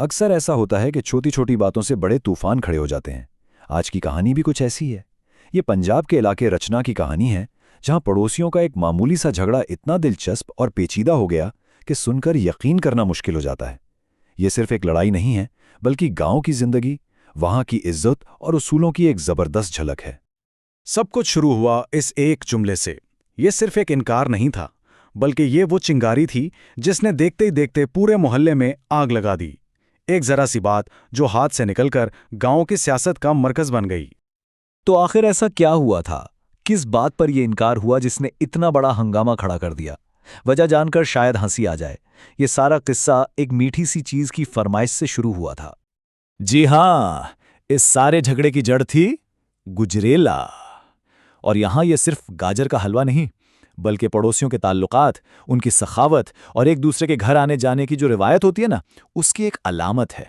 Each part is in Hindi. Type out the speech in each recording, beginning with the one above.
अक्सर ऐसा होता है कि छोटी छोटी बातों से बड़े तूफान खड़े हो जाते हैं। आज की कहानी भी कुछ ऐसी है। ये पंजाब के इलाके रचना की कहानी है, जहां पड़ोसियों का एक मामूली सा झगड़ा इतना दिलचस्प और पेचीदा हो गया कि सुनकर यकीन करना मुश्किल हो जाता है। ये सिर्फ एक लड़ाई नहीं है, बल्कि गांव की जिंदगी, वहां की इज्जत और उसूलों की एक जबरदस्त झलक है। सब कुछ शुरू हुआ इस एक जुमले से। ये सिर्फ एक इनकार नहीं था, बल्कि ये वो चिंगारी थी जिसने देखते ही देखते पूरे मोहल्ले में आग लगा दी। एक जरा सी बात जो हाथ से निकलकर गांव की सियासत का मरकज बन गई। तो आखिर ऐसा क्या हुआ था? किस बात पर यह इनकार हुआ जिसने इतना बड़ा हंगामा खड़ा कर दिया? वजह जानकर शायद हंसी आ जाए। ये सारा किस्सा एक मीठी सी चीज की फरमाइश से शुरू हुआ था। जी हां, इस सारे झगड़े की जड़ थी गुजरेला। और यहां यह सिर्फ गाजर का हलवा नहीं, बल्कि पड़ोसियों के ताल्लुकात, उनकी सखावत और एक दूसरे के घर आने जाने की जो रिवायत होती है ना, उसकी एक अलामत है।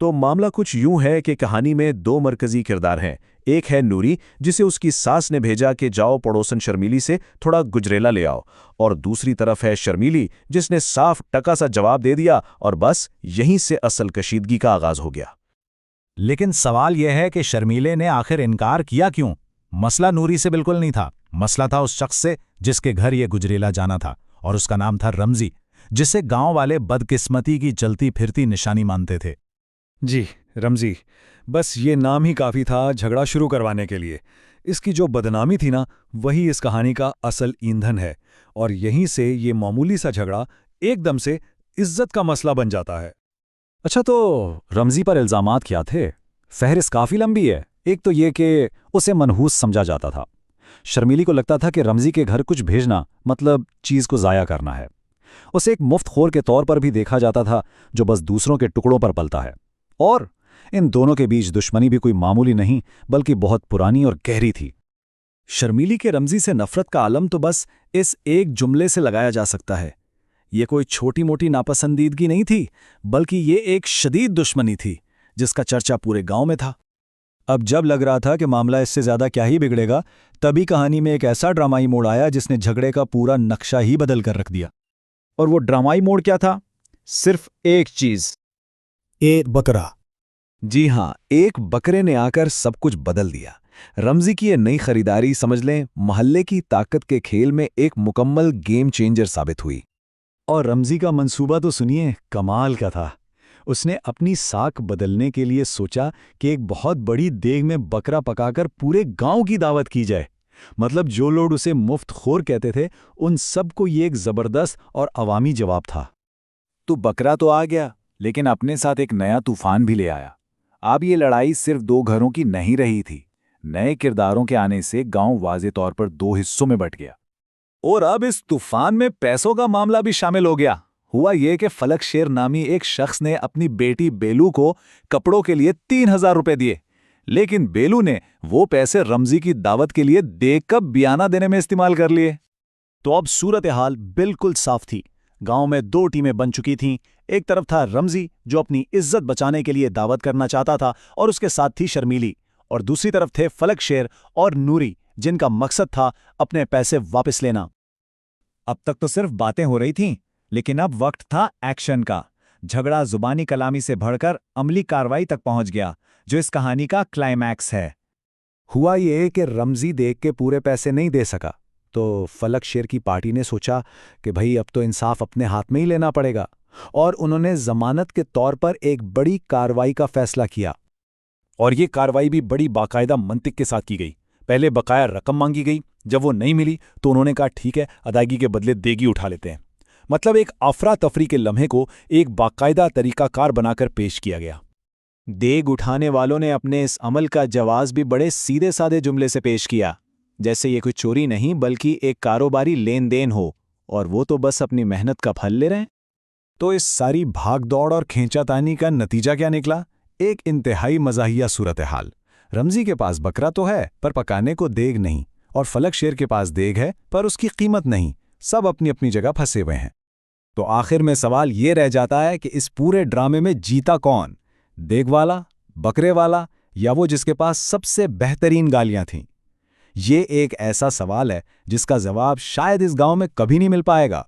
तो मामला कुछ यूं है कि कहानी में दो मरकजी किरदार हैं। एक है नूरी, जिसे उसकी सास ने भेजा कि जाओ पड़ोसन शर्मीली से थोड़ा गुजरेला ले आओ, और दूसरी तरफ है शर्मीली, जिसने साफ टका सा जवाब दे दिया और बस यहीं से असल कशीदगी का आगाज हो गया। लेकिन सवाल यह है कि शर्मीले ने आखिर इनकार किया क्यों? मसला नूरी से बिल्कुल नहीं था। मसला था उस शख्स से जिसके घर ये गुजरेला जाना था, और उसका नाम था रमजी, जिसे गांव वाले बदकिस्मती की चलती फिरती निशानी मानते थे। जी, रमजी। बस ये नाम ही काफ़ी था झगड़ा शुरू करवाने के लिए। इसकी जो बदनामी थी ना, वही इस कहानी का असल ईंधन है, और यहीं से ये मामूली सा झगड़ा एकदम से इज्जत का मसला बन जाता है। अच्छा, तो रमजी पर इल्जामात क्या थे? फहरिस्त काफ़ी लंबी है। एक तो ये कि उसे मनहूस समझा जाता था। शर्मीली को लगता था कि रमजी के घर कुछ भेजना मतलब चीज़ को ज़ाया करना है। उसे एक मुफ्तखोर के तौर पर भी देखा जाता था, जो बस दूसरों के टुकड़ों पर पलता है। और इन दोनों के बीच दुश्मनी भी कोई मामूली नहीं, बल्कि बहुत पुरानी और गहरी थी। शर्मीली के रमजी से नफरत का आलम तो बस इस एक जुमले से लगाया जा सकता है। ये कोई छोटी मोटी नापसंदीदगी नहीं थी, बल्कि ये एक शदीद दुश्मनी थी जिसका चर्चा पूरे गांव में था। अब जब लग रहा था कि मामला इससे ज्यादा क्या ही बिगड़ेगा, तभी कहानी में एक ऐसा ड्रामाई मोड़ आया जिसने झगड़े का पूरा नक्शा ही बदल कर रख दिया। और वो ड्रामाई मोड़ क्या था? सिर्फ एक चीज, एक बकरा। जी हां, एक बकरे ने आकर सब कुछ बदल दिया। रमजी की ये नई खरीदारी, समझ लें, मोहल्ले की ताकत के खेल में एक मुकम्मल गेम चेंजर साबित हुई। और रमजी का मंसूबा तो सुनिए, कमाल का था। उसने अपनी साख बदलने के लिए सोचा कि एक बहुत बड़ी देग में बकरा पकाकर पूरे गांव की दावत की जाए। मतलब जो लोग उसे मुफ्तखोर कहते थे, उन सबको ये एक जबरदस्त और अवामी जवाब था। तो बकरा तो आ गया, लेकिन अपने साथ एक नया तूफान भी ले आया। अब ये लड़ाई सिर्फ दो घरों की नहीं रही थी। नए किरदारों के आने से गांव वाज़े तौर पर दो हिस्सों में बंट गया। और अब इस तूफान में पैसों का मामला भी शामिल हो गया। हुआ ये कि फलक शेर नामी एक शख्स ने अपनी बेटी बेलू को कपड़ों के लिए 3000 रुपए दिए, लेकिन बेलू ने वो पैसे रमजी की दावत के लिए देकर बयाना देने में इस्तेमाल कर लिए। तो अब सूरत हाल बिल्कुल साफ थी। गांव में दो टीमें बन चुकी थीं। एक तरफ था रमजी, जो अपनी इज्जत बचाने के लिए दावत करना चाहता था, और उसके साथ थी शर्मीली। और दूसरी तरफ थे फलक शेर और नूरी, जिनका मकसद था अपने पैसे वापस लेना। अब तक तो सिर्फ बातें हो रही थीं, लेकिन अब वक्त था एक्शन का। झगड़ा जुबानी कलामी से बढ़कर अमली कार्रवाई तक पहुंच गया, जो इस कहानी का क्लाइमैक्स है। हुआ ये कि रमजी देख के पूरे पैसे नहीं दे सका, तो फलक शेर की पार्टी ने सोचा कि भाई अब तो इंसाफ अपने हाथ में ही लेना पड़ेगा, और उन्होंने जमानत के तौर पर एक बड़ी कार्रवाई का फैसला किया। और ये कार्रवाई भी बड़ी बाकायदा मंतिक के साथ की गई। पहले बकाया रकम मांगी गई। जब वो नहीं मिली तो उन्होंने कहा ठीक है, अदायगी के बदले देगी उठा लेते हैं। मतलब एक अफरा तफरी के लम्हे को एक बाकायदा तरीकाकार बनाकर पेश किया गया। देग उठाने वालों ने अपने इस अमल का जवाब भी बड़े सीधे साधे जुमले से पेश किया, जैसे ये कोई चोरी नहीं बल्कि एक कारोबारी लेन देन हो, और वो तो बस अपनी मेहनत का फल ले रहे हैं। तो इस सारी भाग दौड़ और खींचातानी का नतीजा क्या निकला? एक इंतहाई मज़ाहिया सूरत हाल। रमजी के पास बकरा तो है, पर पकाने को देग नहीं, और फलक शेर के पास देग है, पर उसकी कीमत नहीं। सब अपनी अपनी जगह फंसे हुए हैं। तो आखिर में सवाल ये रह जाता है कि इस पूरे ड्रामे में जीता कौन? देग वाला, बकरे वाला, या वो जिसके पास सबसे बेहतरीन गालियां थीं? ये एक ऐसा सवाल है जिसका जवाब शायद इस गांव में कभी नहीं मिल पाएगा।